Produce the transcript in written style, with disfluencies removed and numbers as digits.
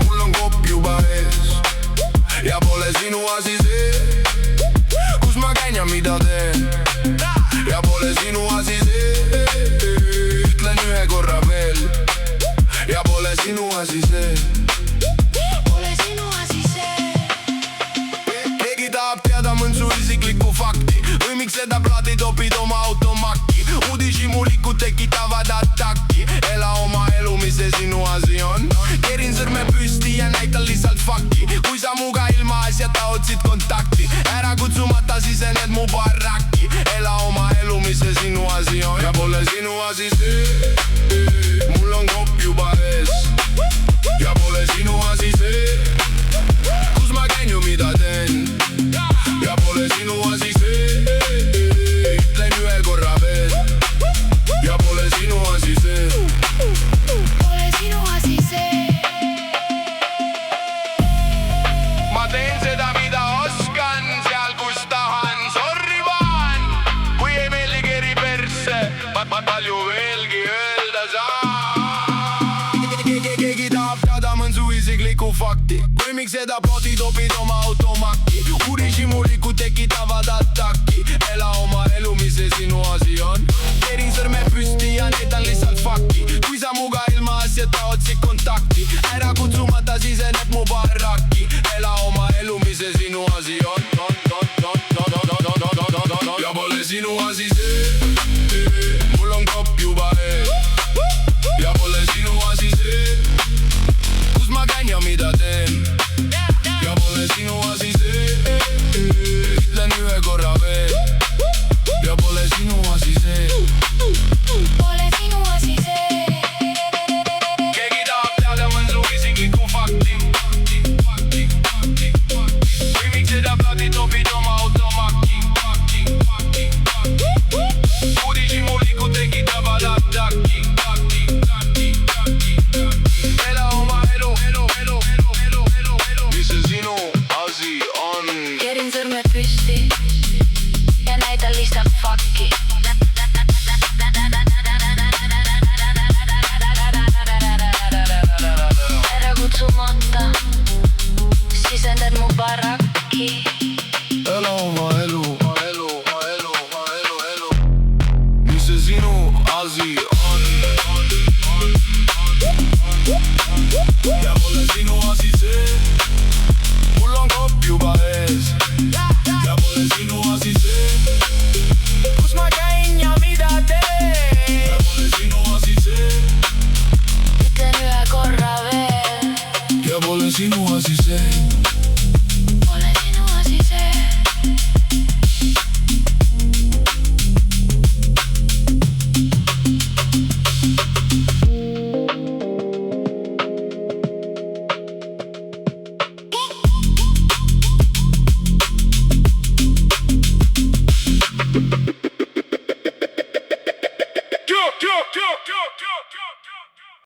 Mul on kopp juba ees ja pole sinu asi see, kus ma käin ja mida teen. Ja pole sinu asi see, ütlen ühe korra veel. Ja pole sinu asi see, pole sinu asi see. keegi tahab teada mõnd su isiklikku fakti või miks seda plaadi topid oma automakki. Uudishimulikud tekitavad ataki. Ela oma elu, mis see sinu asi on. Kerin sõrme püsti ja näitan lihtsalt fakti. Kui sa muga ilma asjata otsid kontakti, ära kutsumata sisened mu barakki. Ela oma elu, mis see sinu asi on. Ja pole sinu asi see, mul on kopp juba ees. Ja pole sinu asi see, kus ma käin ju mida teen. Ja pole sinu asi see, ütlen ühe korra veel. Ja pole sinu asi see, Pole sinu asi see. ma teen seda, mida oskan, seal kus tahan. Sorry vaan, kui ei meeldi keri persse, ma palju veelgi öelda saan. Keegi tahab teada mõnd su isiklikku fakti või miks seda ploti topid oma automakki. Uudishimulikud tekitavad ataki. Ela oma elu, mis see sinu asi on. Kerin sõrme püsti ja näitan lihtsalt fakti. Kui sa muga ilma asjata otsid kontakti, ära kutsumata sisened mu barakki. Ela oma elu, mis see sinu asi on. Ja pole sinu asi see, mul on kopp juba ees. Ja pole sinu asi see, kus ma käin ja mida teen. Ja pole sinu asi see, ütlen ühe korra veel. Ja pole sinu asi see, Pole sinu asi see. keegi tahab teada mõnd su isiklikku fakti või miks seda plaadi topid oma automakki. Uudishimulikud tekitavad ataki. Ela oma elu, mis see sinu asi on. Kerin sõrmed püsti ja näitan lihtsalt fakki. Ära kutsumata sisendad mu barakki. Ela oma elu, mis see sinu asi on. Ja pole sinu asi see, mul on kopp juba ees. Ja pole sinu asi see, kus ma käin ja mida teen. Ja pole sinu asi see, Ütlen ühe korra veel. ja pole sinu asi see.